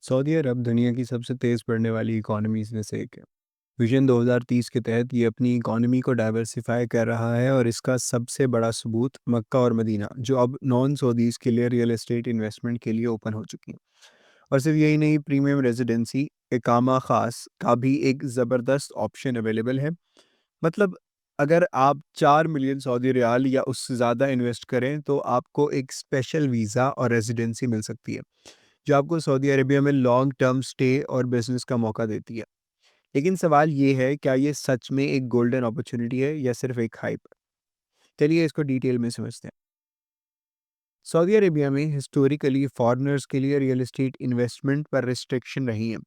Saudi अरब दुनिया की सबसे तेज़ बढ़ने वाली इकॉनमीज़ में से एक है। विजन 2030 के तहत ये अपनी इकॉनमी को डाइवर्सिफ़ाई कर रहा है और इसका सबसे बड़ा सबूत मक्का और मदीना, जो अब नॉन सऊदीज़ के लिए रियल एस्टेट इन्वेस्टमेंट के लिए ओपन हो चुकी हैं। और सिर्फ यही नहीं, प्रीमियम रेजिडेंसी इकामा ख़ास का भी एक ज़बरदस्त ऑप्शन अवेलेबल है। मतलब अगर आप 4 मिलियन सऊदी रियाल या उससे ज़्यादा इन्वेस्ट करें तो आपको एक स्पेशल वीज़ा और रेजिडेंसी मिल सकती है, जो आपको सऊदी अरेबिया में लॉन्ग टर्म स्टे और बिज़नेस का मौका देती है। लेकिन सवाल ये है, क्या ये सच में एक गोल्डन अपॉर्चुनिटी है या सिर्फ एक हाइप? चलिए इसको डिटेल में समझते हैं। सऊदी अरेबिया में हिस्टोरिकली फॉरेनर्स के लिए रियल एस्टेट इन्वेस्टमेंट पर रिस्ट्रिक्शन रही है।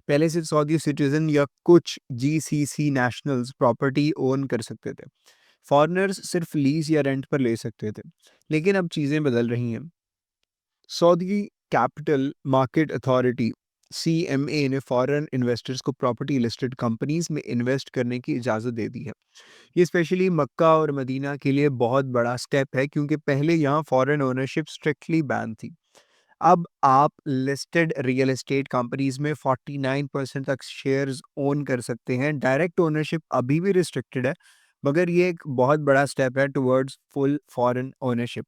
पहले सिर्फ सऊदी सिटीजन या कुछ जीसीसी नेशनल्स प्रॉपर्टी ओन कर सकते थे। फॉरेनर्स सिर्फ लीज या रेंट पर ले सकते थे। लेकिन अब चीज़ें बदल रही हैं। Saudi capital market authority CMA ने फॉरेन इन्वेस्टर्स को प्रॉपर्टी लिस्टेड कंपनीज में इन्वेस्ट करने की इजाज़त दे दी है। ये स्पेशली मक्का और मदीना के लिए बहुत बड़ा स्टेप है, क्योंकि पहले यहाँ फॉरेन ओनरशिप स्ट्रिक्टली बैन थी। अब आप लिस्टेड रियल एस्टेट कंपनीज में 49% तक शेयर्स ओन कर सकते हैं। डायरेक्ट ओनरशिप अभी भी रिस्ट्रिक्टेड है, मगर ये एक बहुत बड़ा स्टेप है टुवर्ड्स फुल फॉरेन ओनरशिप।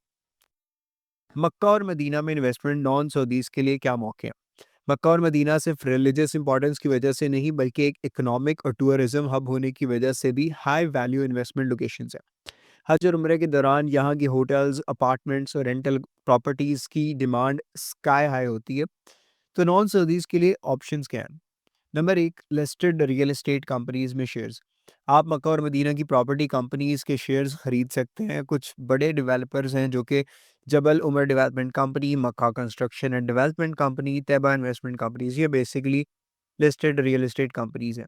मक्का और मदीना में इन्वेस्टमेंट नॉन सऊदीज के लिए क्या मौके हैं? मक्का और मदीना सिर्फ रिलीजियस इंपॉर्टेंस की वजह से नहीं, बल्कि एक इकोनॉमिक और टूरिज्म हब होने की वजह से भी हाई वैल्यू इन्वेस्टमेंट लोकेशंस हैं। हज और उम्रे के दौरान यहाँ की होटल्स, अपार्टमेंट्स और रेंटल प्रॉपर्टीज़ की डिमांड स्काई हाई होती है। तो नॉन सऊदीज़ के लिए ऑप्शंस क्या हैं? नंबर एक, लिस्टेड रियल एस्टेट कंपनीज में शेयर्स। आप मक्का और मदीना की प्रॉपर्टी कंपनीज के शेयर्स खरीद सकते हैं। कुछ बड़े डेवलपर्स हैं, जो कि Jabal Omar development company, Makkah construction and development company, Taiba investment companies, ये basically listed real estate companies हैं।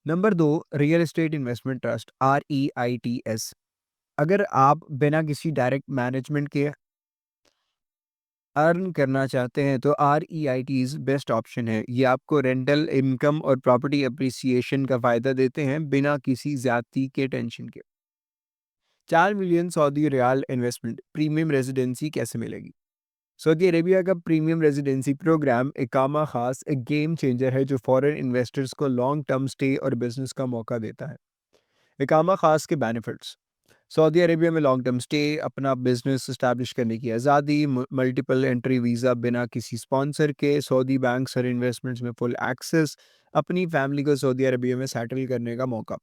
नंबर दो, real estate investment trust REITs। अगर आप बिना किसी डायरेक्ट मैनेजमेंट के अर्न करना चाहते हैं तो REITs बेस्ट ऑप्शन है। ये आपको रेंटल इनकम और प्रॉपर्टी अप्रिसिएशन का फ़ायदा देते हैं, बिना किसी ज़्यादती के टेंशन के। 4 million Saudi riyal investment premium residency कैसे मिलेगी? सऊदी अरेबिया का प्रीमियम रेजिडेंसी प्रोग्राम इकामा खास एक गेम चेंजर है, जो फॉरेन इन्वेस्टर्स को लॉन्ग टर्म स्टे और बिजनेस का मौका देता है। इकामा खास के बेनिफिट्स: सऊदी अरेबिया में लॉन्ग टर्म स्टे, अपना बिजनेस इस्टेब्लिश करने की आज़ादी, मल्टीपल एंट्री वीज़ा बिना किसी स्पॉन्सर के, सऊदी बैंक्स और इन्वेस्टमेंट्स में फुल एक्सेस, अपनी फैमिली को सऊदी अरेबिया में सेटल करने का मौका।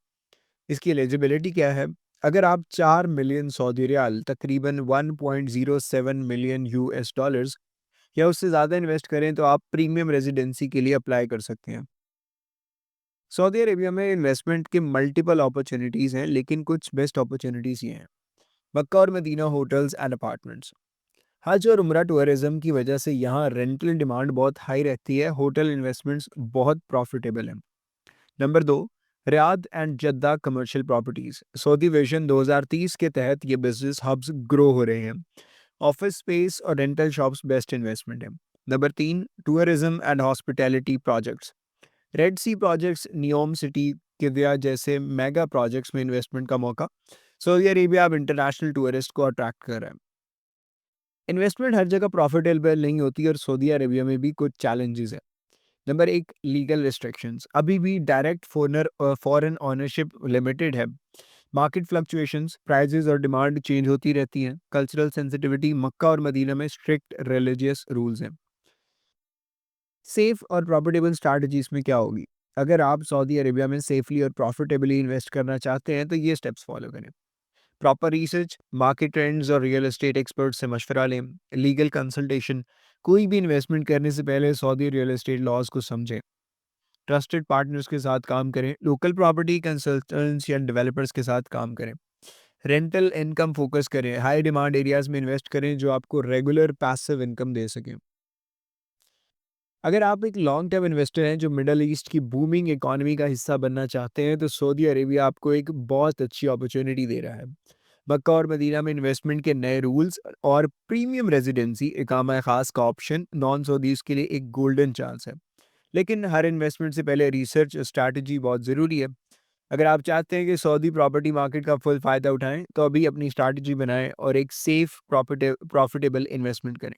इसकी एलिजिबिलिटी क्या है? अगर आप 4 मिलियन सऊदी रियाल तकरीबन 1.07 मिलियन US डॉलर्स या उससे ज़्यादा इन्वेस्ट करें तो आप प्रीमियम रेजिडेंसी के लिए अप्लाई कर सकते हैं। सऊदी अरेबिया में इन्वेस्टमेंट के मल्टीपल अपॉर्चुनिटीज़ हैं, लेकिन कुछ बेस्ट अपॉर्चुनिटीज़ ये हैं। मक्का और मदीना होटल्स एंड अपार्टमेंट्स। हज और उम्रा टूरिज्म की वजह से यहाँ रेंटल डिमांड बहुत हाई रहती है। होटल इन्वेस्टमेंट्स बहुत प्रॉफिटेबल हैं। नंबर दो, Riyadh and Jeddah commercial properties. Saudi vision 2030 के तहत ये बिजनेस हब्स ग्रो हो रहे हैं। ऑफिस स्पेस और रेंटल शॉप्स बेस्ट इन्वेस्टमेंट है। नंबर तीन, tourism and hospitality projects. Red sea projects, Neom city, Qiddiya जैसे मेगा प्रोजेक्ट्स में इन्वेस्टमेंट का मौका। सऊदी अरेबिया अब इंटरनेशनल टूरिस्ट को अट्रैक्ट कर रहा है। इन्वेस्टमेंट हर जगह प्रॉफिटेबल नहीं होती और सऊदी अरेबिया में भी कुछ चैलेंजेस हैं। नंबर एक, लीगल रिस्ट्रिक्शंस। अभी भी डायरेक्ट फॉरेन ओनरशिप लिमिटेड है। मार्केट फ्लक्चुएशंस, प्राइजेस और डिमांड चेंज होती रहती हैं। कल्चरल सेंसिटिविटी, मक्का और मदीना में स्ट्रिक्ट रिलीजियस रूल्स हैं। सेफ और प्रॉफिटेबल स्ट्रैटेजी इसमें क्या होगी? अगर आप सऊदी अरेबिया में सेफली और प्रॉफिटेबली इन्वेस्ट करना चाहते हैं तो ये स्टेप्स फॉलो करें। प्रॉपर रिसर्च, मार्केट ट्रेंड्स और रियल एस्टेट एक्सपर्ट से मशवरा लें। लीगल कंसल्टेशन, कोई भी इन्वेस्टमेंट करने से पहले सऊदी रियल एस्टेट लॉज को समझें। ट्रस्टेड पार्टनर्स के साथ काम करें। लोकल प्रॉपर्टी कंसल्टेंट्स या डेवलपर्स के साथ काम करें। रेंटल इनकम फोकस करें। हाई डिमांड एरियाज में इन्वेस्ट करें जो आपको रेगुलर पैसिव इनकम दे सकें। अगर आप एक लॉन्ग टर्म इन्वेस्टर हैं जो मिडल ईस्ट की बूमिंग इकोनॉमी का हिस्सा बनना चाहते हैं तो सऊदी अरेबिया आपको एक बहुत अच्छी अपॉर्चुनिटी दे रहा है। मक्का और मदीना में इन्वेस्टमेंट के नए रूल्स और प्रीमियम रेजिडेंसी इकामा खास का ऑप्शन नॉन सऊदीज के लिए एक गोल्डन चांस है। लेकिन हर इन्वेस्टमेंट से पहले रिसर्च स्ट्रैटेजी बहुत ज़रूरी है। अगर आप चाहते हैं कि सऊदी प्रॉपर्टी मार्केट का फुल फ़ायदा उठाएं तो अभी अपनी स्ट्रैटेजी बनाएं और एक सेफ प्रॉफिटेबल इन्वेस्टमेंट करें।